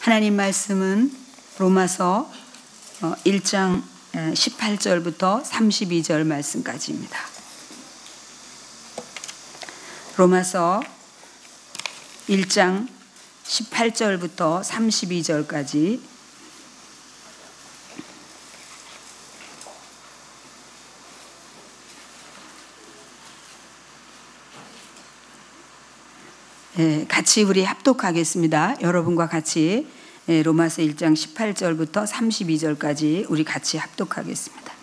하나님 말씀은 로마서 1장 18절부터 32절 말씀까지입니다. 로마서 1장 18절부터 32절까지 같이 우리 합독하겠습니다. 여러분과 같이 로마서 1장 18절부터 32절까지 우리 같이 합독하겠습니다.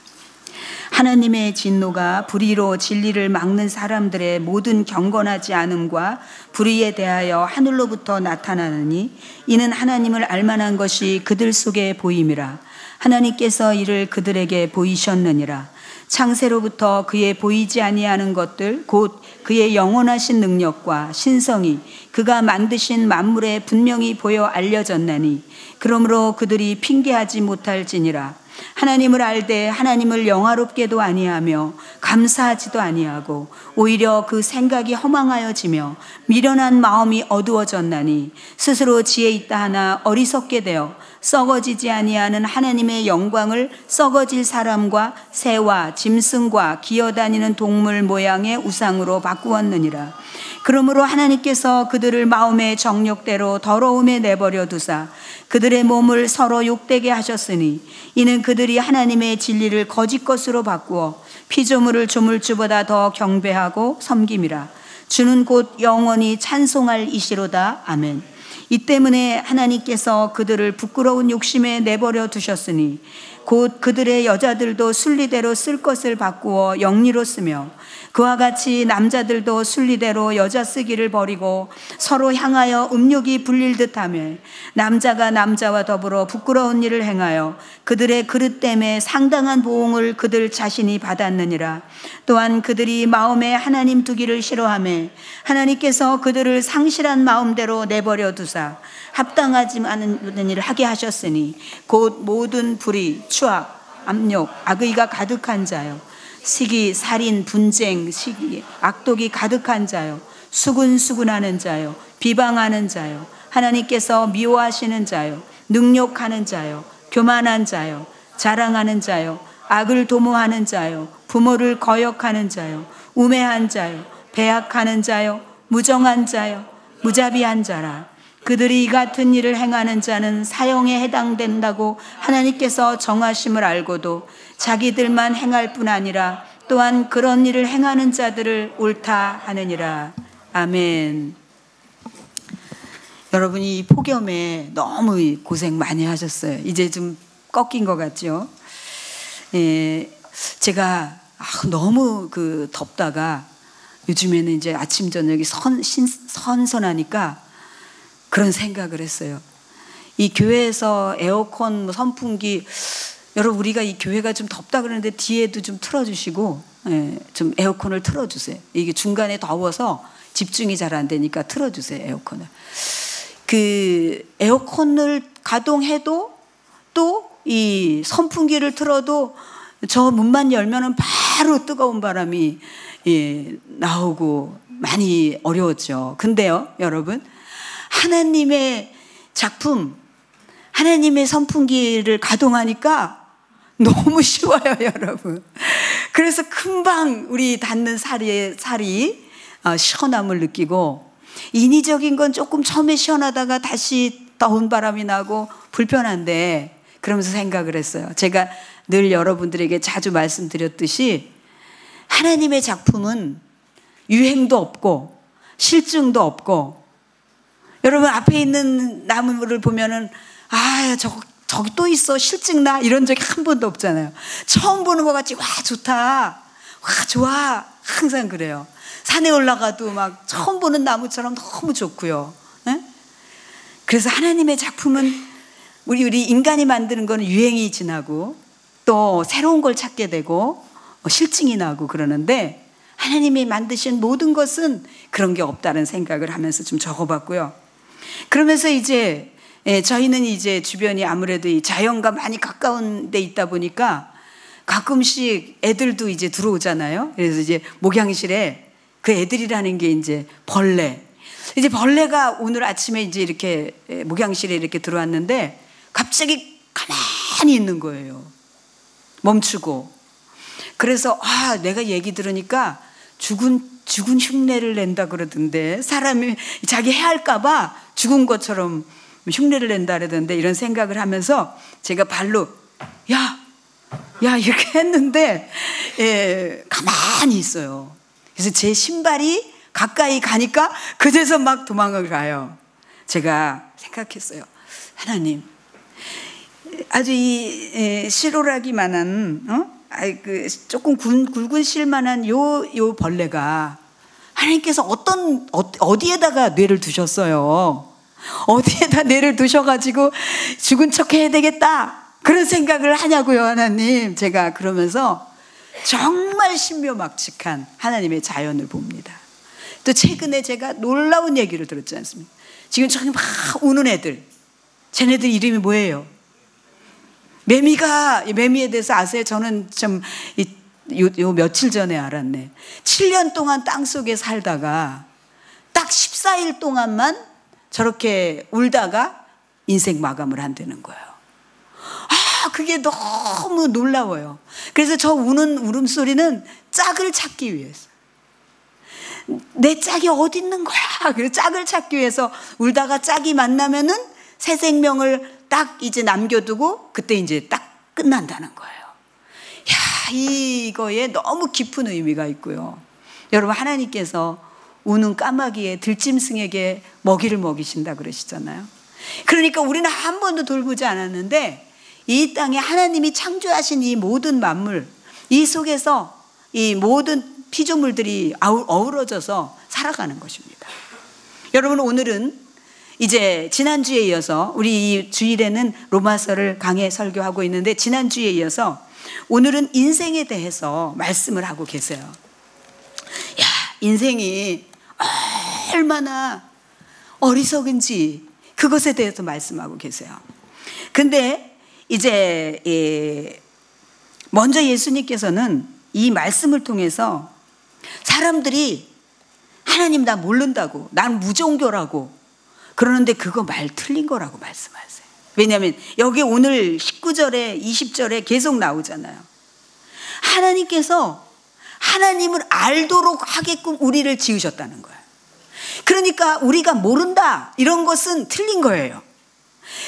하나님의 진노가 불의로 진리를 막는 사람들의 모든 경건하지 않음과 불의에 대하여 하늘로부터 나타나느니 이는 하나님을 알만한 것이 그들 속에 보임이라. 하나님께서 이를 그들에게 보이셨느니라. 창세로부터 그의 보이지 아니하는 것들 곧 그의 영원하신 능력과 신성이 그가 만드신 만물에 분명히 보여 알려졌나니 그러므로 그들이 핑계하지 못할지니라. 하나님을 알되 하나님을 영화롭게도 아니하며 감사하지도 아니하고 오히려 그 생각이 허망하여지며 미련한 마음이 어두워졌나니 스스로 지혜 있다 하나 어리석게 되어 썩어지지 아니하는 하나님의 영광을 썩어질 사람과 새와 짐승과 기어다니는 동물 모양의 우상으로 바꾸었느니라. 그러므로 하나님께서 그들을 마음의 정욕대로 더러움에 내버려 두사 그들의 몸을 서로 욕되게 하셨으니 이는 그들이 하나님의 진리를 거짓 것으로 바꾸어 피조물을 조물주보다 더 경배하고 섬김이라. 주는 곧 영원히 찬송할 이시로다. 아멘. 이 때문에 하나님께서 그들을 부끄러운 욕심에 내버려 두셨으니 곧 그들의 여자들도 순리대로 쓸 것을 바꾸어 영리로 쓰며 그와 같이 남자들도 순리대로 여자 쓰기를 버리고 서로 향하여 음욕이 불릴 듯하며 남자가 남자와 더불어 부끄러운 일을 행하여 그들의 그릇됨에 상당한 보응을 그들 자신이 받았느니라. 또한 그들이 마음에 하나님 두기를 싫어하며 하나님께서 그들을 상실한 마음대로 내버려 두사 합당하지 않은 일을 하게 하셨으니 곧 모든 불의, 추악, 압력, 악의가 가득한 자요 시기, 살인, 분쟁, 시기, 악독이 가득한 자요 수군수군하는 자요 비방하는 자요 하나님께서 미워하시는 자요 능욕하는 자요 교만한 자요 자랑하는 자요 악을 도모하는 자요 부모를 거역하는 자요 우매한 자요 배약하는 자요 무정한 자요 무자비한 자라. 그들이 이 같은 일을 행하는 자는 사형에 해당된다고 하나님께서 정하심을 알고도 자기들만 행할 뿐 아니라 또한 그런 일을 행하는 자들을 옳다 하느니라. 아멘. 여러분이 이 폭염에 너무 고생 많이 하셨어요. 이제 좀 꺾인 것 같죠? 제가 너무 덥다가 요즘에는 이제 아침 저녁이 선선하니까 그런 생각을 했어요. 이 교회에서 에어컨, 선풍기, 여러분 우리가 이 교회가 좀 덥다 그러는데 뒤에도 좀 틀어주시고, 좀 에어컨을 틀어주세요. 이게 중간에 더워서 집중이 잘 안 되니까 틀어주세요, 에어컨을. 그 에어컨을 가동해도 또 이 선풍기를 틀어도 저 문만 열면은 바로 뜨거운 바람이 나오고 많이 어려웠죠. 근데요, 여러분. 하나님의 작품, 하나님의 선풍기를 가동하니까 너무 쉬워요, 여러분. 그래서 금방 우리 닿는 살이 시원함을 느끼고 인위적인 건 조금 처음에 시원하다가 다시 더운 바람이 나고 불편한데 그러면서 생각을 했어요. 제가 늘 여러분들에게 자주 말씀드렸듯이 하나님의 작품은 유행도 없고 실증도 없고 여러분 앞에 있는 나무를 보면은 저기 또 있어 실증나 이런 적이 한 번도 없잖아요. 처음 보는 것 같이 와 좋다 와 좋아 항상 그래요. 산에 올라가도 막 처음 보는 나무처럼 너무 좋고요. 그래서 하나님의 작품은 우리 인간이 만드는 거는 유행이 지나고 또 새로운 걸 찾게 되고 실증이 나고 그러는데 하나님이 만드신 모든 것은 그런 게 없다는 생각을 하면서 좀 적어봤고요. 그러면서 이제 저희는 이제 주변이 아무래도 이 자연과 많이 가까운 데 있다 보니까 가끔씩 애들도 이제 들어오잖아요. 그래서 이제 목양실에 그 애들이라는 게 이제 벌레, 이제 벌레가 오늘 아침에 이제 이렇게 목양실에 이렇게 들어왔는데 갑자기 가만히 있는 거예요. 멈추고. 그래서 내가 얘기 들으니까 죽은 흉내를 낸다 그러던데, 사람이 자기 해할까 봐 죽은 것처럼 흉내를 낸다 그러던데, 이런 생각을 하면서 제가 발로 야 이렇게 했는데 가만히 있어요. 그래서 제 신발이 가까이 가니까 그제서 막 도망을 가요. 제가 생각했어요. 하나님, 아주 이 실오라기만한 조금 굵은 실만한 요 벌레가 하나님께서 어디에다가 뇌를 두셨어요. 어디에다 뇌를 두셔가지고 죽은 척 해야 되겠다, 그런 생각을 하냐고요, 하나님. 제가 그러면서 정말 신묘막측한 하나님의 자연을 봅니다. 또 최근에 제가 놀라운 얘기를 들었지 않습니까? 지금 저기 막 우는 애들, 쟤네들 이름이 뭐예요? 매미에 대해서 아세요? 저는 좀 요 며칠 전에 알았네. 7년 동안 땅속에 살다가 딱 14일 동안만 저렇게 울다가 인생 마감을 한다는 거예요. 그게 너무 놀라워요. 그래서 저 우는 울음소리는 짝을 찾기 위해서, 내 짝이 어디 있는 거야, 그래서 짝을 찾기 위해서 울다가 짝이 만나면은 새 생명을 딱 이제 남겨두고 그때 이제 딱 끝난다는 거예요. 이거에 너무 깊은 의미가 있고요. 여러분, 하나님께서 우는 까마귀에 들짐승에게 먹이를 먹이신다 그러시잖아요. 그러니까 우리는 한 번도 돌보지 않았는데 이 땅에 하나님이 창조하신 이 모든 만물, 이 속에서 이 모든 피조물들이 어우러져서 살아가는 것입니다. 여러분, 오늘은 이제 지난주에 이어서 우리 이 주일에는 로마서를 강해 설교하고 있는데, 지난주에 이어서 오늘은 인생에 대해서 말씀을 하고 계세요. 인생이 얼마나 어리석은지 그것에 대해서 말씀하고 계세요. 근데 이제 먼저 예수님께서는 이 말씀을 통해서 사람들이 하나님 나 모른다고, 난 무종교라고 그러는데 그거 말 틀린 거라고 말씀하세요. 왜냐하면 여기 오늘 19절에 20절에 계속 나오잖아요. 하나님께서 하나님을 알도록 하게끔 우리를 지으셨다는 거예요. 그러니까 우리가 모른다 이런 것은 틀린 거예요.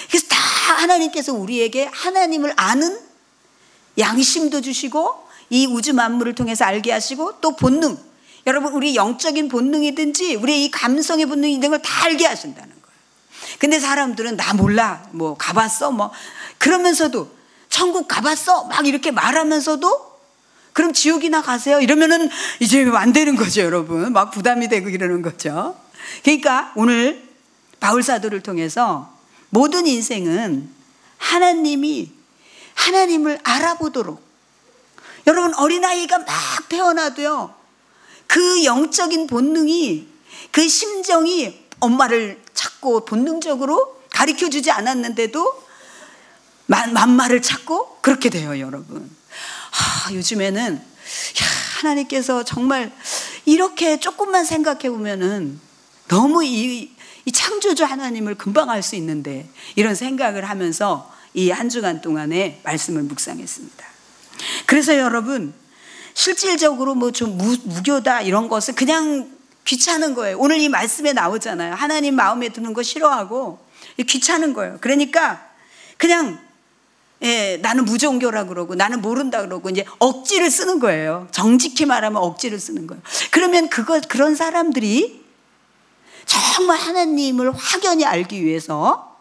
그래서 다 하나님께서 우리에게 하나님을 아는 양심도 주시고 이 우주 만물을 통해서 알게 하시고, 또 본능, 여러분 우리 영적인 본능이든지 우리 이 감성의 본능이 있는 걸 다 알게 하신다는 거예요. 근데 사람들은 나 몰라, 뭐 가봤어, 뭐 그러면서도 천국 가봤어 막 이렇게 말하면서도 그럼 지옥이나 가세요 이러면은 이제 안 되는 거죠, 여러분. 막 부담이 되고 이러는 거죠. 그러니까 오늘 바울 사도를 통해서 모든 인생은 하나님을 알아보도록, 여러분 어린아이가 막 태어나도요 그 영적인 본능이, 그 심정이 엄마를 찾고 본능적으로 가르쳐주지 않았는데도 맘마를 찾고 그렇게 돼요, 여러분. 요즘에는 하나님께서 정말 이렇게 조금만 생각해 보면은 너무 이 창조주 하나님을 금방 알 수 있는데, 이런 생각을 하면서 이 한 주간 동안에 말씀을 묵상했습니다. 그래서 여러분, 실질적으로 뭐 좀 무교다 이런 것은 그냥 귀찮은 거예요. 오늘 이 말씀에 나오잖아요. 하나님 마음에 드는 거 싫어하고 귀찮은 거예요. 그러니까 그냥 나는 무종교라 그러고 나는 모른다 그러고 이제 억지를 쓰는 거예요. 정직히 말하면 억지를 쓰는 거예요. 그러면 그런 사람들이 정말 하나님을 확연히 알기 위해서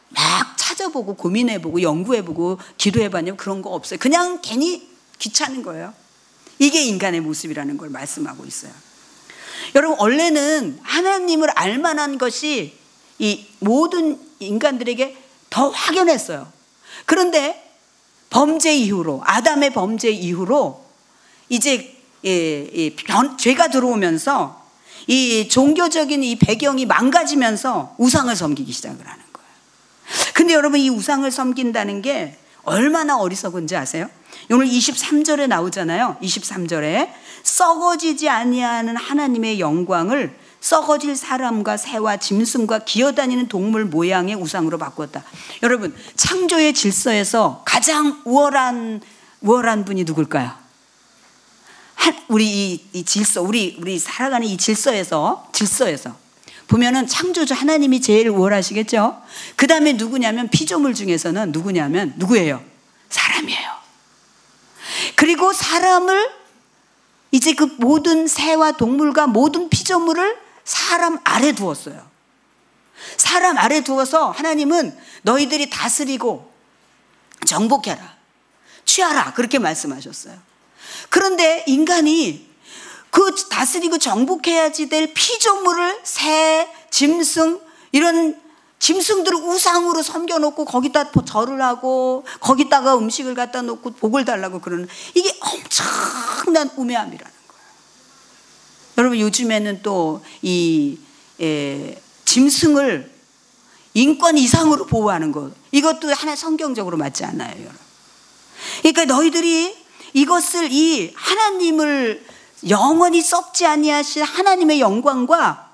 막 찾아보고 고민해보고 연구해보고 기도해봤냐면 그런 거 없어요. 그냥 괜히 귀찮은 거예요. 이게 인간의 모습이라는 걸 말씀하고 있어요. 여러분, 원래는 하나님을 알만한 것이 이 모든 인간들에게 더 확연했어요. 그런데 범죄 이후로, 아담의 범죄 이후로 이제 죄가 들어오면서 이 종교적인 이 배경이 망가지면서 우상을 섬기기 시작을 하는 거예요. 근데 여러분, 이 우상을 섬긴다는 게 얼마나 어리석은지 아세요? 오늘 23절에 나오잖아요. 23절에 썩어지지 아니하는 하나님의 영광을 썩어질 사람과 새와 짐승과 기어다니는 동물 모양의 우상으로 바꾸었다. 여러분, 창조의 질서에서 가장 우월한 분이 누굴까요? 우리 이 질서, 우리 살아가는 이 질서에서 보면은 창조주 하나님이 제일 우월하시겠죠? 그 다음에 누구냐면 피조물 중에서는 누구예요? 사람이에요. 그리고 사람을 이제 그 모든 새와 동물과 모든 피조물을 사람 아래 두었어요. 사람 아래 두어서 하나님은 너희들이 다스리고 정복해라, 취하라, 그렇게 말씀하셨어요. 그런데 인간이 그 다스리고 정복해야지 될 피조물을 새, 짐승, 이런 짐승들을 우상으로 섬겨놓고 거기다 절을 하고 거기다가 음식을 갖다 놓고 복을 달라고 그러는, 이게 엄청난 우매함이라는 거예요. 여러분, 요즘에는 또 이 짐승을 인권 이상으로 보호하는 것, 이것도 하나 성경적으로 맞지 않아요, 여러분. 그러니까 너희들이 이것을, 이 하나님을 영원히 썩지 아니하신 하나님의 영광과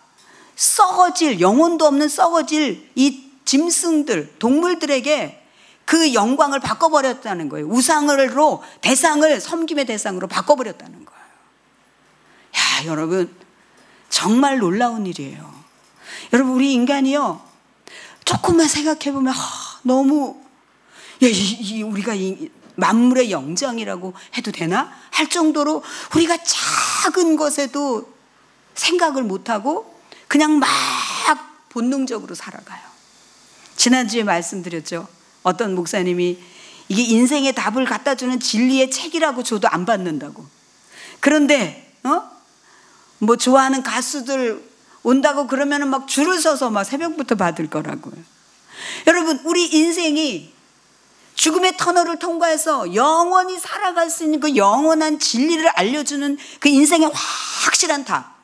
썩어질, 영혼도 없는 썩어질 이 짐승들, 동물들에게 그 영광을 바꿔버렸다는 거예요. 우상으로, 대상을, 섬김의 대상으로 바꿔버렸다는 거예요. 야, 여러분, 정말 놀라운 일이에요. 여러분, 우리 인간이요, 조금만 생각해보면 너무, 우리가 만물의 영장이라고 해도 되나? 할 정도로 우리가 작은 것에도 생각을 못하고 그냥 막 본능적으로 살아가요. 지난주에 말씀드렸죠. 어떤 목사님이 이게 인생의 답을 갖다 주는 진리의 책이라고 줘도 안 받는다고. 그런데 뭐 좋아하는 가수들 온다고 그러면은 막 줄을 서서 막 새벽부터 받을 거라고요. 여러분, 우리 인생이 죽음의 터널을 통과해서 영원히 살아갈 수 있는 그 영원한 진리를 알려주는 그 인생의 확실한 답,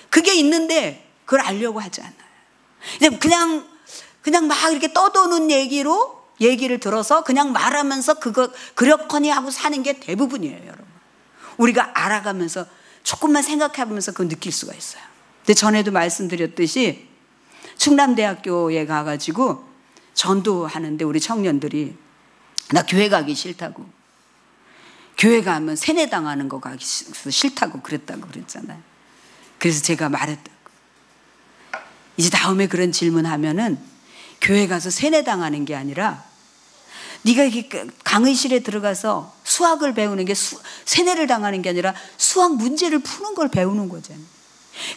그게 있는데 그걸 알려고 하지 않아요. 그냥 막 이렇게 떠도는 얘기를 들어서 그냥 말하면서 그렇거니 하고 사는 게 대부분이에요, 여러분. 우리가 알아가면서 조금만 생각해보면서 그걸 느낄 수가 있어요. 근데 전에도 말씀드렸듯이 충남대학교에 가가지고 전도하는데 우리 청년들이 나 교회 가기 싫다고, 교회 가면 세뇌당하는 거 가기 싫다고 그랬잖아요. 그래서 제가 말했다고, 이제 다음에 그런 질문하면은 교회 가서 세뇌당하는 게 아니라 네가 이렇게 강의실에 들어가서 수학을 배우는 게 세뇌를 당하는 게 아니라 수학 문제를 푸는 걸 배우는 거잖아요.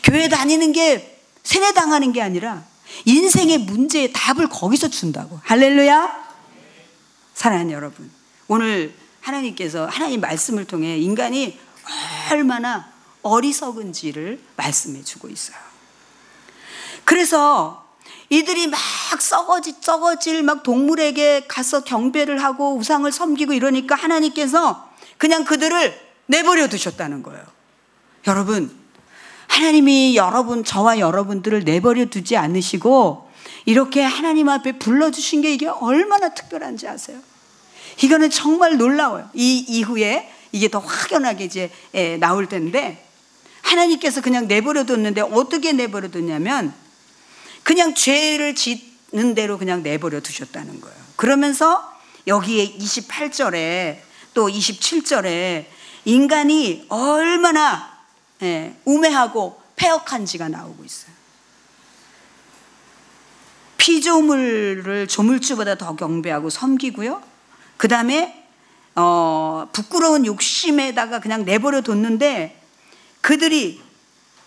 교회 다니는 게 세뇌당하는 게 아니라 인생의 문제의 답을 거기서 준다고. 할렐루야. 사랑하는 여러분, 오늘 하나님께서 하나님 말씀을 통해 인간이 얼마나 어리석은지를 말씀해 주고 있어요. 그래서 이들이 막 썩어질 막 동물에게 가서 경배를 하고 우상을 섬기고 이러니까 하나님께서 그냥 그들을 내버려 두셨다는 거예요. 여러분, 하나님이 저와 여러분들을 내버려 두지 않으시고 이렇게 하나님 앞에 불러주신 게 이게 얼마나 특별한지 아세요? 이거는 정말 놀라워요. 이 이후에 이게 더 확연하게 이제 나올 텐데, 하나님께서 그냥 내버려 뒀는데 어떻게 내버려 뒀냐면 그냥 죄를 짓는 대로 그냥 내버려 두셨다는 거예요. 그러면서 여기에 28절에 또 27절에 인간이 얼마나 우매하고 패역한지가 나오고 있어요. 피조물을 조물주보다 더 경배하고 섬기고요. 그 다음에 부끄러운 욕심에다가 그냥 내버려 뒀는데 그들이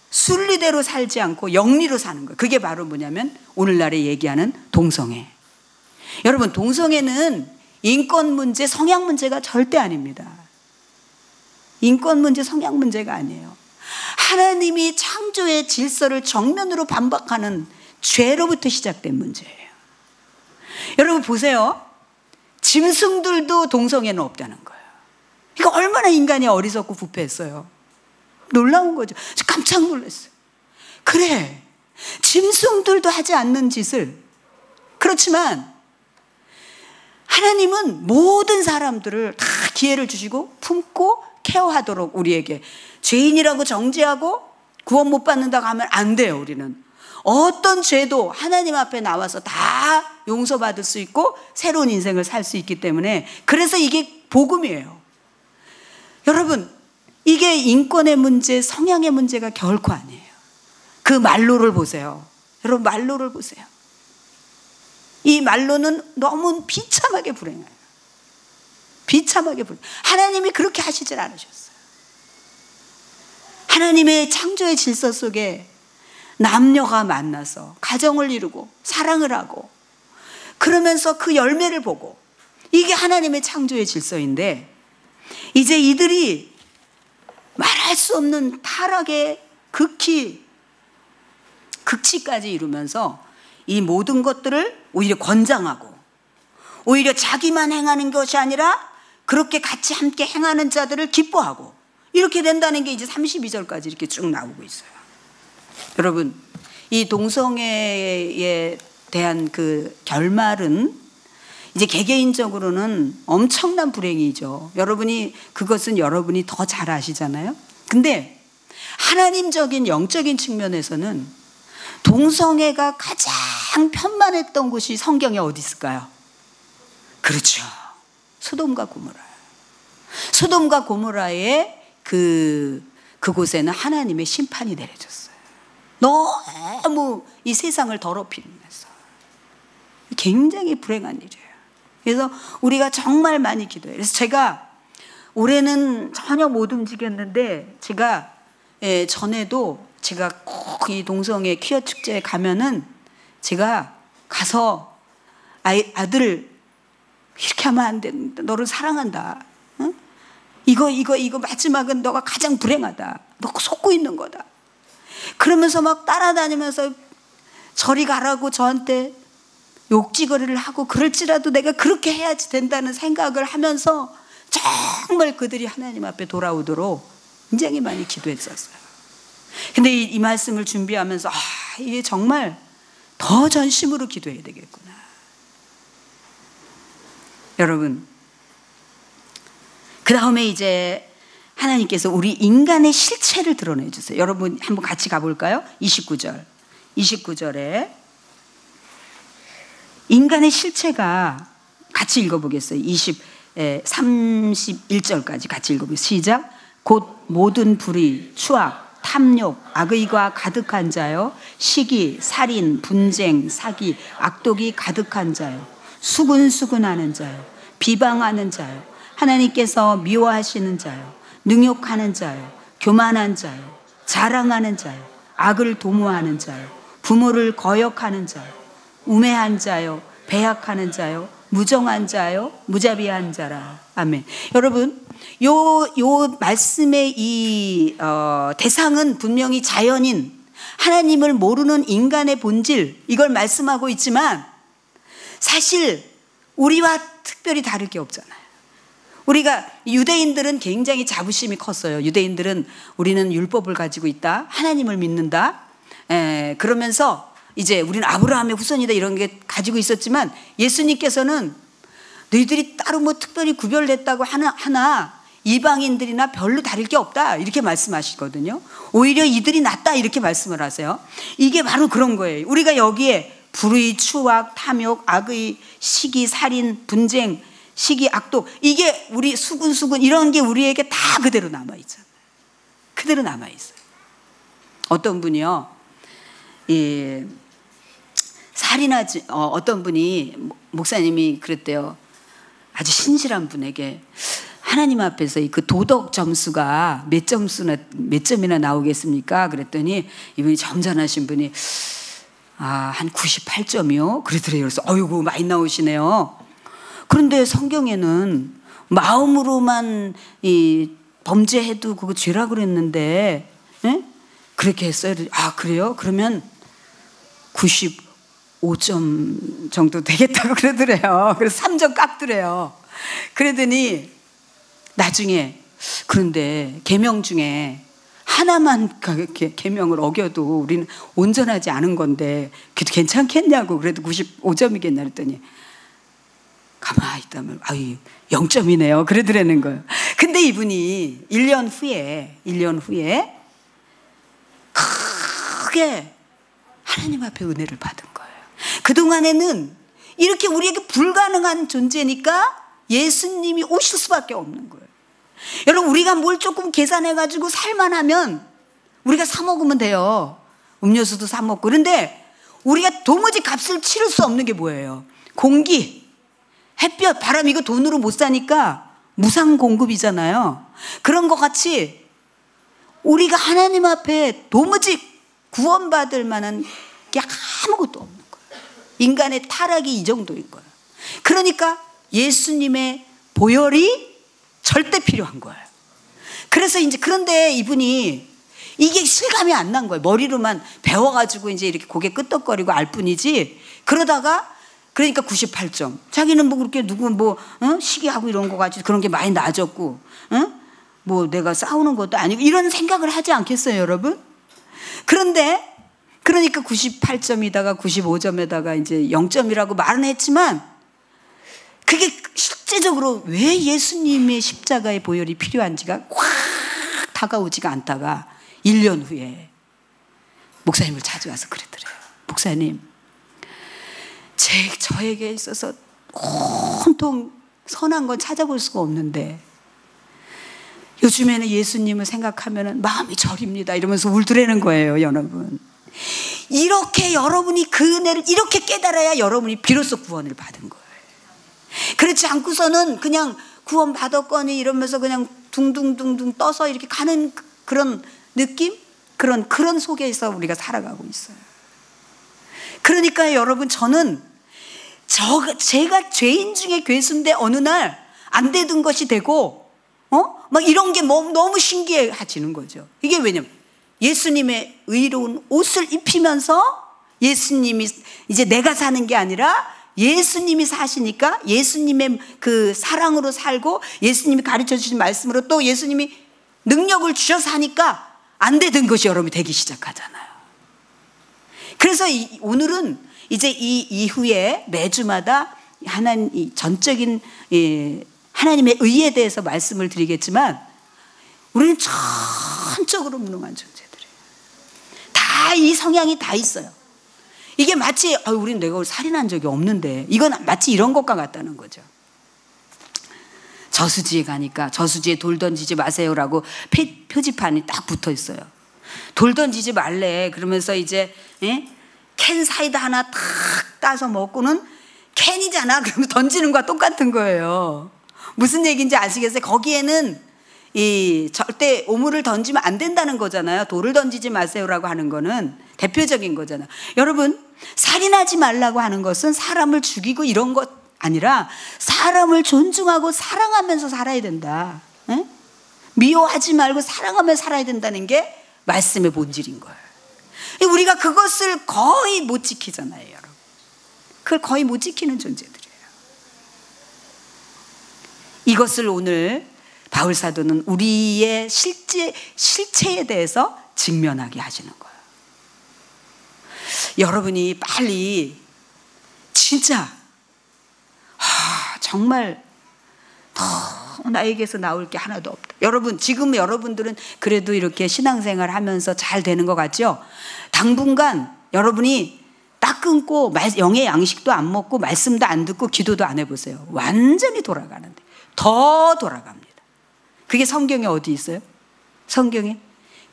순리대로 살지 않고 영리로 사는 거예요. 그게 바로 뭐냐면 오늘날에 얘기하는 동성애. 여러분, 동성애는 인권 문제, 성향 문제가 절대 아닙니다. 인권 문제, 성향 문제가 아니에요. 하나님이 창조의 질서를 정면으로 반박하는 죄로부터 시작된 문제예요. 여러분 보세요. 짐승들도 동성애는 없다는 거예요. 이거 얼마나 인간이 어리석고 부패했어요. 놀라운 거죠. 저 깜짝 놀랐어요. 그래, 짐승들도 하지 않는 짓을. 그렇지만 하나님은 모든 사람들을 다 기회를 주시고 품고 케어하도록 우리에게 죄인이라고 정죄하고 구원 못 받는다고 하면 안 돼요. 우리는 어떤 죄도 하나님 앞에 나와서 다 용서받을 수 있고 새로운 인생을 살 수 있기 때문에, 그래서 이게 복음이에요. 여러분, 이게 인권의 문제, 성향의 문제가 결코 아니에요. 그 말로를 보세요. 여러분, 말로를 보세요. 이 말로는 너무 비참하게 불행해요. 비참하게 불행. 하나님이 그렇게 하시질 않으셨어요. 하나님의 창조의 질서 속에 남녀가 만나서 가정을 이루고 사랑을 하고 그러면서 그 열매를 보고, 이게 하나님의 창조의 질서인데, 이제 이들이 말할 수 없는 타락의 극치까지 이루면서 이 모든 것들을 오히려 권장하고, 오히려 자기만 행하는 것이 아니라 그렇게 같이 함께 행하는 자들을 기뻐하고, 이렇게 된다는 게 이제 32절까지 이렇게 쭉 나오고 있어요. 여러분, 이 동성애에 대한 그 결말은 이제 개개인적으로는 엄청난 불행이죠. 그것은 여러분이 더 잘 아시잖아요. 근데 하나님적인 영적인 측면에서는 동성애가 가장 편만했던 곳이 성경에 어디 있을까요? 그렇죠. 소돔과 고모라. 소돔과 고모라의 그곳에는 하나님의 심판이 내려졌어요. 너무 이 세상을 더럽히면서. 굉장히 불행한 일이에요. 그래서 우리가 정말 많이 기도해요. 그래서 제가 올해는 전혀 못 움직였는데, 제가 전에도 제가 꼭 이 동성애 퀴어 축제에 가면은 제가 가서 아들 이렇게 하면 안 된다. 너를 사랑한다. 응? 이거 마지막은 너가 가장 불행하다. 너 속고 있는 거다. 그러면서 막 따라다니면서 저리 가라고 저한테 욕지거리를 하고, 그럴지라도 내가 그렇게 해야지 된다는 생각을 하면서 정말 그들이 하나님 앞에 돌아오도록 굉장히 많이 기도했었어요. 근데 이 말씀을 준비하면서 이게 정말 더 전심으로 기도해야 되겠구나. 여러분, 그 다음에 이제 하나님께서 우리 인간의 실체를 드러내 주세요. 여러분 한번 같이 가볼까요? 29절에 인간의 실체가, 같이 읽어보겠어요. 31절까지 같이 읽어보겠습니다. 시작. 곧 모든 불의, 추악, 탐욕, 악의가 가득한 자요, 시기, 살인, 분쟁, 사기, 악독이 가득한 자요, 수근수근하는 자요, 비방하는 자요, 하나님께서 미워하시는 자요, 능욕하는 자요, 교만한 자요, 자랑하는 자요, 악을 도모하는 자요, 부모를 거역하는 자요, 우매한 자요, 배약하는 자요, 무정한 자요, 무자비한 자라. 아멘. 여러분, 요 말씀의 이 대상은 분명히 자연인 하나님을 모르는 인간의 본질, 이걸 말씀하고 있지만 사실 우리와 특별히 다를 게 없잖아요. 우리가 유대인들은 굉장히 자부심이 컸어요. 유대인들은 우리는 율법을 가지고 있다, 하나님을 믿는다, 그러면서 이제 우리는 아브라함의 후손이다, 이런 게 가지고 있었지만, 예수님께서는 너희들이 따로 뭐 특별히 구별됐다고 하나 이방인들이나 별로 다를 게 없다, 이렇게 말씀하시거든요. 오히려 이들이 낫다, 이렇게 말씀을 하세요. 이게 바로 그런 거예요. 우리가 여기에 불의, 추악, 탐욕, 악의, 시기, 살인, 분쟁, 시기, 악독, 이게 우리 수근수근 이런 게 우리에게 다 그대로 남아있잖아요. 그대로 남아있어요. 어떤 분이요, 살인하지, 어떤 분이, 목사님이 그랬대요. 아주 신실한 분에게 하나님 앞에서 그 도덕 점수가 몇 점이나 나오겠습니까? 그랬더니 이분이 점잖으신 분이 한 98점이요? 그러더래요. 그래서 어이구, 많이 나오시네요. 그런데 성경에는 마음으로만 범죄해도 그거 죄라 그랬는데, 그렇게 했어요. 그래요? 그러면 95점 정도 되겠다고 그러더래요. 그래서 3점 깎더래요. 그러더니 나중에, 그런데 계명 중에 하나만 계명을 어겨도 우리는 온전하지 않은 건데 그래도 괜찮겠냐고, 그래도 95점이겠냐 그랬더니 가만히 있다면 0점이네요 그러더라는 거예요. 근데 이분이 1년 후에 크게 하나님 앞에 은혜를 받은 거예요. 그동안에는 이렇게 우리에게 불가능한 존재니까 예수님이 오실 수밖에 없는 거예요. 여러분, 우리가 뭘 조금 계산해가지고 살만하면 우리가 사 먹으면 돼요. 음료수도 사 먹고. 그런데 우리가 도무지 값을 치를 수 없는 게 뭐예요? 공기, 햇볕, 바람, 이거 돈으로 못 사니까 무상 공급이잖아요. 그런 것 같이 우리가 하나님 앞에 도무지 구원받을 만한 게 아무것도 없는 거예요. 인간의 타락이 이 정도인 거예요. 그러니까 예수님의 보혈이 절대 필요한 거예요. 그래서 이제 그런데 이분이 이게 실감이 안 난 거예요. 머리로만 배워가지고 이제 이렇게 고개 끄덕거리고 알 뿐이지. 그러다가 그러니까 98점. 자기는 뭐 그렇게 누구 뭐 시기하고 이런 거 가지고 그런 게 많이 낮았고, 뭐 내가 싸우는 것도 아니고 이런 생각을 하지 않겠어요, 여러분? 그런데 그러니까 98점이다가 95점에다가 이제 0점이라고 말은 했지만 그게 실제적으로 왜 예수님의 십자가의 보혈이 필요한지가 확 다가오지가 않다가 1년 후에 목사님을 찾아와서 그러더래요. 목사님, 저에게 있어서 온통 선한 건 찾아볼 수가 없는데 요즘에는 예수님을 생각하면 마음이 저립니다 이러면서 울더라는 거예요. 여러분, 이렇게 여러분이 그 은혜를 이렇게 깨달아야 여러분이 비로소 구원을 받은 거예요. 그렇지 않고서는 그냥 구원 받았거니 이러면서 그냥 둥둥둥둥 떠서 이렇게 가는 그런 느낌? 그런 속에서 우리가 살아가고 있어요. 그러니까 여러분, 저는 제가 죄인 중에 괴수인데 어느 날 안 되던 것이 되고 막 이런 게 너무 신기해지는 거죠. 이게 왜냐면 예수님의 의로운 옷을 입히면서 예수님이 이제 내가 사는 게 아니라 예수님이 사시니까 예수님의 그 사랑으로 살고 예수님이 가르쳐 주신 말씀으로 또 예수님이 능력을 주셔서 하니까 안 되던 것이 여러분이 되기 시작하잖아요. 그래서 오늘은 이제 이 이후에 매주마다 하나님 전적인 하나님의 의에 대해서 말씀을 드리겠지만 우리는 전적으로 무능한 존재들이에요. 다 이 성향이 다 있어요. 이게 마치 우리는 내가 살인한 적이 없는데 이건 마치 이런 것과 같다는 거죠. 저수지에 가니까 저수지에 돌 던지지 마세요라고 표지판이 딱 붙어 있어요. 돌 던지지 말래. 그러면서 이제 캔 사이다 하나 탁 따서 먹고는 캔이잖아. 그러면 던지는 거와 똑같은 거예요. 무슨 얘기인지 아시겠어요? 거기에는 절대 오물을 던지면 안 된다는 거잖아요. 돌을 던지지 마세요라고 하는 거는 대표적인 거잖아요. 여러분, 살인하지 말라고 하는 것은 사람을 죽이고 이런 것 아니라 사람을 존중하고 사랑하면서 살아야 된다. 미워하지 말고 사랑하며 살아야 된다는 게 말씀의 본질인 거예요. 우리가 그것을 거의 못 지키잖아요, 여러분. 그걸 거의 못 지키는 존재들이에요. 이것을 오늘 바울 사도는 우리의 실체에 대해서 직면하게 하시는 거예요. 여러분이 빨리 진짜 정말 나에게서 나올 게 하나도 없다. 여러분, 지금 여러분들은 그래도 이렇게 신앙생활 하면서 잘 되는 것 같죠? 당분간 여러분이 딱 끊고 영의 양식도 안 먹고 말씀도 안 듣고 기도도 안 해보세요. 완전히 돌아가는데 더 돌아갑니다. 그게 성경에 어디 있어요? 성경에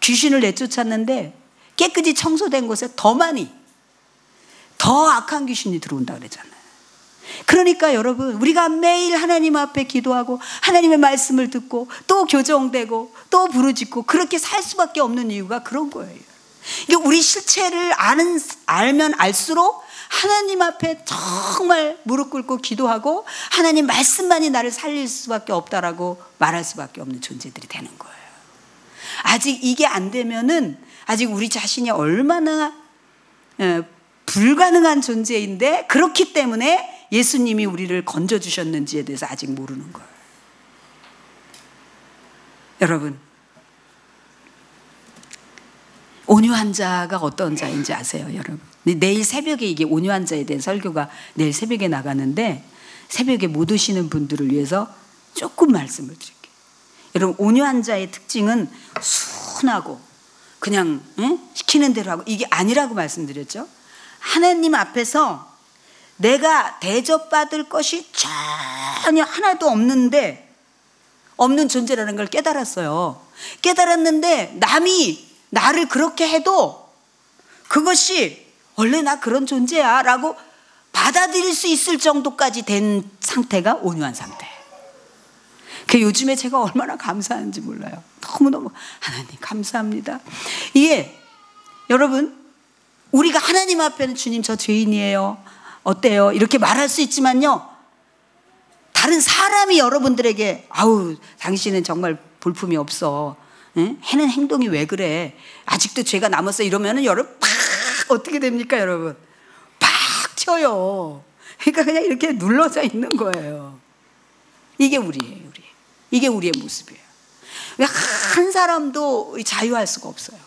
귀신을 내쫓았는데 깨끗이 청소된 곳에 더 악한 귀신이 들어온다 그랬잖아요. 그러니까 여러분, 우리가 매일 하나님 앞에 기도하고 하나님의 말씀을 듣고 또 교정되고 또 부르짖고 그렇게 살 수밖에 없는 이유가 그런 거예요. 이게 우리 실체를 알면 알수록 하나님 앞에 정말 무릎 꿇고 기도하고 하나님 말씀만이 나를 살릴 수밖에 없다라고 말할 수밖에 없는 존재들이 되는 거예요. 아직 이게 안 되면은 아직 우리 자신이 얼마나 불가능한 존재인데 그렇기 때문에 예수님이 우리를 건져주셨는지에 대해서 아직 모르는 거예요. 여러분, 온유한 자가 어떤 자인지 아세요, 여러분? 내일 새벽에 이게 온유한 자에 대한 설교가 내일 새벽에 나가는데 새벽에 못 오시는 분들을 위해서 조금 말씀을 드릴게요. 여러분, 온유한 자의 특징은 순하고 그냥 시키는 대로 하고 이게 아니라고 말씀드렸죠. 하나님 앞에서 내가 대접받을 것이 전혀 하나도 없는 존재라는 걸 깨달았어요. 깨달았는데 남이 나를 그렇게 해도 그것이 원래 나 그런 존재야 라고 받아들일 수 있을 정도까지 된 상태가 온유한 상태. 그 요즘에 제가 얼마나 감사한지 몰라요. 너무너무 하나님 감사합니다. 이게 여러분, 우리가 하나님 앞에는 주님 저 죄인이에요, 어때요? 이렇게 말할 수 있지만요, 다른 사람이 여러분들에게 아우 당신은 정말 볼품이 없어, 응? 해는 행동이 왜 그래, 아직도 죄가 남았어, 이러면은 여러분 팍 어떻게 됩니까? 여러분 팍 튀어요. 그러니까 그냥 이렇게 눌러져 있는 거예요. 이게 우리예요. 이게 우리의 모습이에요. 한 사람도 자유할 수가 없어요.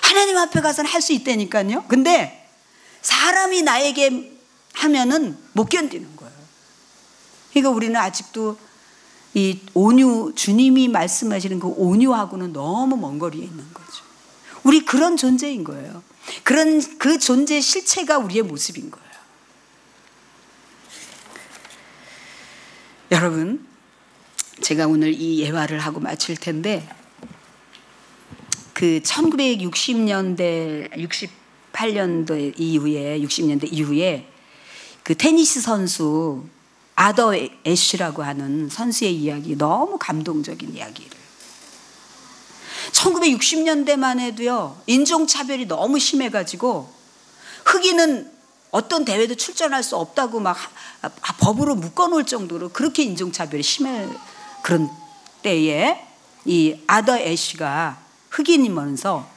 하나님 앞에 가서는 할 수 있다니까요. 근데 사람이 나에게 하면은 못 견디는 거예요. 그러니까 우리는 아직도 이 온유, 주님이 말씀하시는 그 온유하고는 너무 먼 거리에 있는 거죠. 우리 그런 존재인 거예요. 그 존재의 실체가 우리의 모습인 거예요. 여러분, 제가 오늘 이 예화를 하고 마칠 텐데, 그 1960년대, 68년도 이후에, 60년대 이후에 그 테니스 선수 아더 애쉬라고 하는 선수의 이야기, 너무 감동적인 이야기를. 1960년대만 해도요, 인종차별이 너무 심해가지고 흑인은 어떤 대회도 출전할 수 없다고 막 법으로 묶어놓을 정도로 그렇게 인종차별이 심해. 그런 때에 이 아더 애쉬가 흑인이면서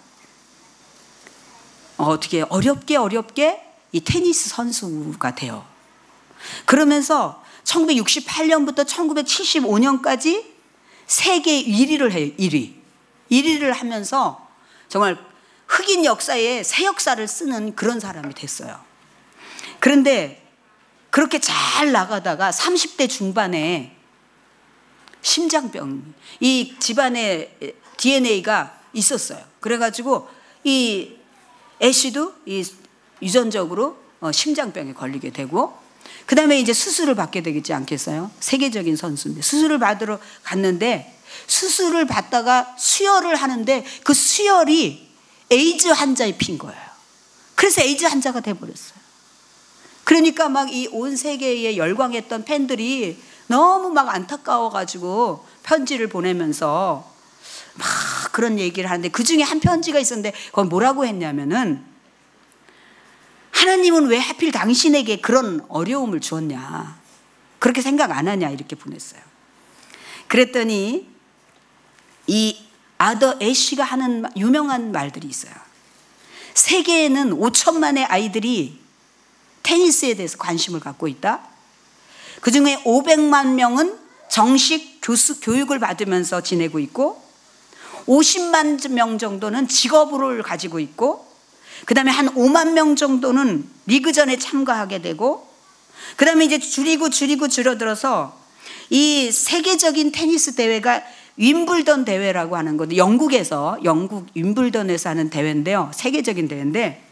어떻게 어렵게 이 테니스 선수가 돼요. 그러면서 1968년부터 1975년까지 세계 1위를 해요. 1위를 하면서 정말 흑인 역사에 새 역사를 쓰는 그런 사람이 됐어요. 그런데 그렇게 잘 나가다가 30대 중반에 심장병, 이 집안에 DNA가 있었어요. 그래가지고 이 애쉬도 이 유전적으로 심장병에 걸리게 되고, 그 다음에 이제 수술을 받게 되겠지 않겠어요? 세계적인 선수인데 수술을 받으러 갔는데, 수술을 받다가 수혈을 하는데 그 수혈이 에이즈 환자에 핀 거예요. 그래서 에이즈 환자가 돼버렸어요. 그러니까 막 이 온 세계에 열광했던 팬들이 너무 막 안타까워가지고 편지를 보내면서 막 그런 얘기를 하는데, 그 중에 한 편지가 있었는데 그건 뭐라고 했냐면은, 하나님은 왜 하필 당신에게 그런 어려움을 주었냐, 그렇게 생각 안 하냐, 이렇게 보냈어요. 그랬더니 이 아더 애쉬가 하는 유명한 말들이 있어요. 세계에는 5천만의 아이들이 테니스에 대해서 관심을 갖고 있다. 그 중에 500만 명은 정식 교육을 받으면서 지내고 있고, 50만 명 정도는 직업을 가지고 있고, 그 다음에 한 5만 명 정도는 리그전에 참가하게 되고, 그 다음에 이제 줄어들어서 이 세계적인 테니스 대회가 윈블던 대회라고 하는 건데, 영국 윈블던에서 하는 대회인데요, 세계적인 대회인데,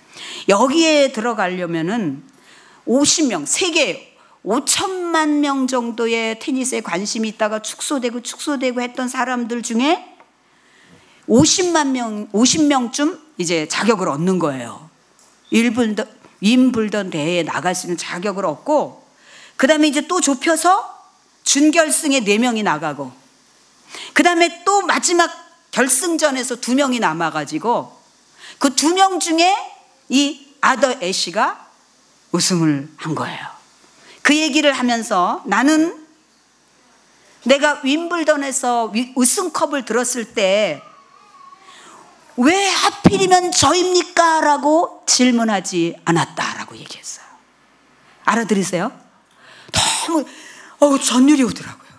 여기에 들어가려면은 50명, 세계 5천만 명 정도의 테니스에 관심이 있다가 축소되고 했던 사람들 중에 50명쯤 이제 자격을 얻는 거예요. 윈블던 대회에 나갈 수 있는 자격을 얻고, 그 다음에 이제 또 좁혀서 준결승에 4명이 나가고, 그 다음에 또 마지막 결승전에서 2명이 남아가지고, 그 2명 중에 이 아더 애쉬가 우승을 한 거예요. 그 얘기를 하면서, 나는 내가 윈블던에서 우승컵을 들었을 때 왜 하필이면 저입니까? 라고 질문하지 않았다라고 얘기했어요. 알아들으세요? 너무 전율이 오더라고요.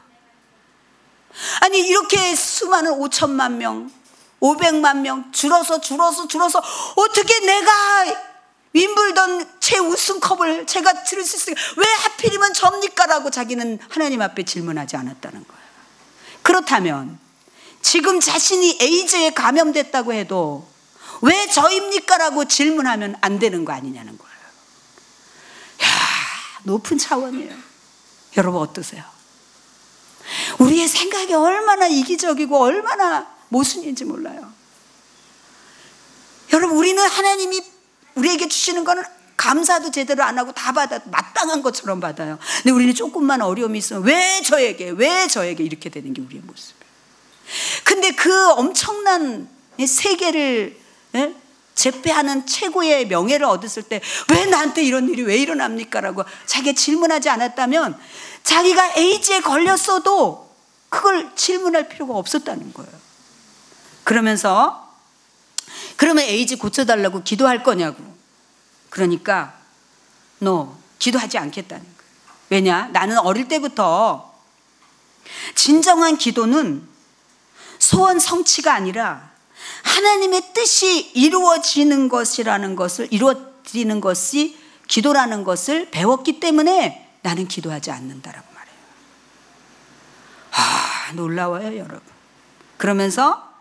아니, 이렇게 수많은 5천만 명, 500만 명 줄어서 어떻게 내가 윈블던 최우승컵을 제가 들을 수 있어요? 왜 하필이면 접니까? 라고 자기는 하나님 앞에 질문하지 않았다는 거예요. 그렇다면 지금 자신이 에이즈에 감염됐다고 해도 왜 저입니까? 라고 질문하면 안 되는 거 아니냐는 거예요. 야, 높은 차원이에요. 여러분 어떠세요? 우리의 생각이 얼마나 이기적이고 얼마나 모순인지 몰라요. 여러분, 우리는 하나님이 우리에게 주시는 거는 감사도 제대로 안 하고 다 받아 마땅한 것처럼 받아요. 근데 우리는 조금만 어려움이 있으면 왜 저에게 이렇게 되는 게 우리의 모습이에요. 근데 그 엄청난 세계를 제패하는 최고의 명예를 얻었을 때 왜 나한테 이런 일이 왜 일어납니까? 라고 자기가 질문하지 않았다면 자기가 에이즈에 걸렸어도 그걸 질문할 필요가 없었다는 거예요. 그러면 에이즈 고쳐달라고 기도할 거냐고. 그러니까 너 기도하지 않겠다는 거예요. 왜냐? 나는 어릴 때부터 진정한 기도는 소원 성취가 아니라 하나님의 뜻이 이루어지는 것이라는 것을, 이루어지는 것이 기도라는 것을 배웠기 때문에 나는 기도하지 않는다라고 말해요. 놀라워요, 여러분. 그러면서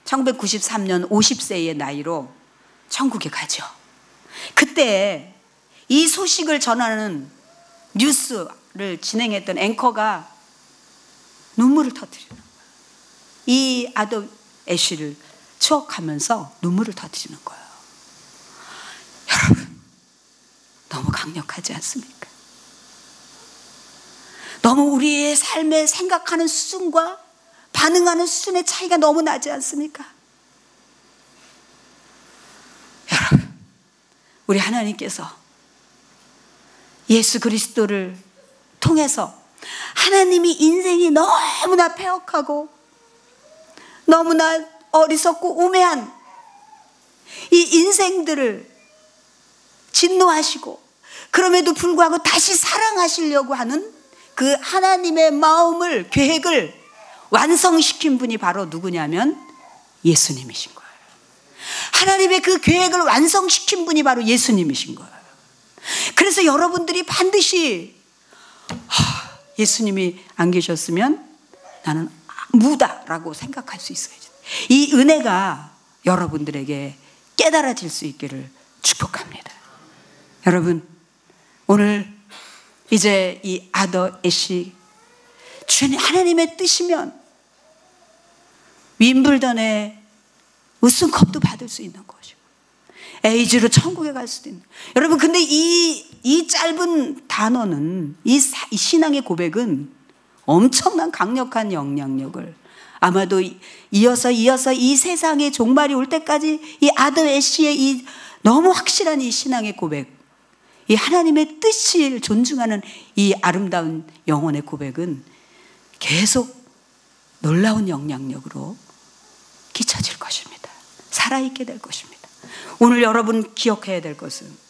1993년 50세의 나이로 천국에 가죠. 그때 이 소식을 전하는 뉴스를 진행했던 앵커가 눈물을 터뜨리는 거예요. 이 아더 애쉬를 추억하면서 눈물을 터뜨리는 거예요. 여러분, 너무 강력하지 않습니까? 너무 우리의 삶에 생각하는 수준과 반응하는 수준의 차이가 너무 나지 않습니까? 여러분, 우리 하나님께서 예수 그리스도를 통해서 하나님이 인생이 너무나 패역하고 너무나 어리석고 우매한 이 인생들을 진노하시고 그럼에도 불구하고 다시 사랑하시려고 하는 그 하나님의 마음을, 계획을 완성시킨 분이 바로 누구냐면 예수님이신 거예요. 하나님의 그 계획을 완성시킨 분이 바로 예수님이신 거예요. 그래서 여러분들이 반드시 예수님이 안 계셨으면 나는 무다라고 생각할 수 있어야죠. 이 은혜가 여러분들에게 깨달아질 수 있기를 축복합니다. 여러분, 오늘 이제 이 아더 애쉬 주님 하나님의 뜻이면 윈블던의 우승컵도 받을 수 있는 것이고 에이즈로 천국에 갈 수도 있는. 여러분, 근데 이 짧은 단어는 이 신앙의 고백은 엄청난 강력한 영향력을 아마도 이어서 이 세상의 종말이 올 때까지 이 아더 애쉬의 이 너무 확실한 이 신앙의 고백, 이 하나님의 뜻을 존중하는 이 아름다운 영혼의 고백은 계속 놀라운 영향력으로 끼쳐질 것입니다. 살아있게 될 것입니다. 오늘 여러분 기억해야 될 것은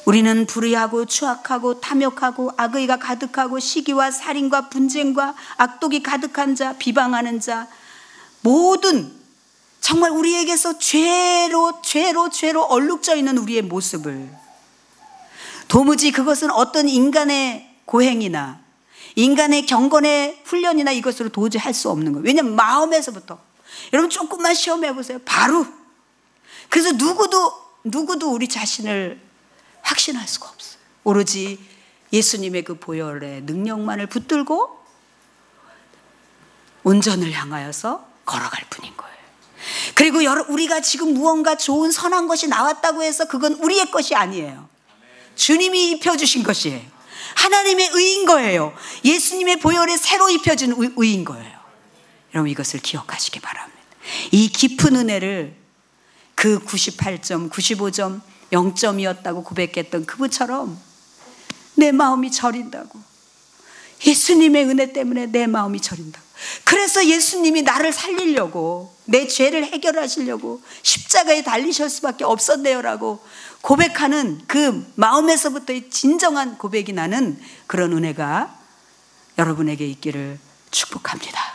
우리는 불의하고 추악하고 탐욕하고 악의가 가득하고 시기와 살인과 분쟁과 악독이 가득한 자, 비방하는 자, 모든 정말 우리에게서 죄로 얼룩져 있는 우리의 모습을 도무지 그것은 어떤 인간의 고행이나 인간의 경건의 훈련이나 이것으로 도저히 할 수 없는 거예요. 왜냐하면 마음에서부터. 여러분 조금만 시험해 보세요. 바로. 그래서 누구도 우리 자신을 확신할 수가 없어요. 오로지 예수님의 그 보혈의 능력만을 붙들고 온전을 향하여서 걸어갈 뿐인 거예요. 그리고 우리가 지금 무언가 좋은 선한 것이 나왔다고 해서 그건 우리의 것이 아니에요. 주님이 입혀주신 것이에요. 하나님의 의인 거예요. 예수님의 보혈에 새로 입혀준 의인 거예요. 여러분 이것을 기억하시기 바랍니다. 이 깊은 은혜를 그 98점, 95점, 0점이었다고 고백했던 그분처럼 내 마음이 저린다고. 예수님의 은혜 때문에 내 마음이 저린다고. 그래서 예수님이 나를 살리려고, 내 죄를 해결하시려고 십자가에 달리실 수밖에 없었네요라고 고백하는 그 마음에서부터의 진정한 고백이 나는 그런 은혜가 여러분에게 있기를 축복합니다.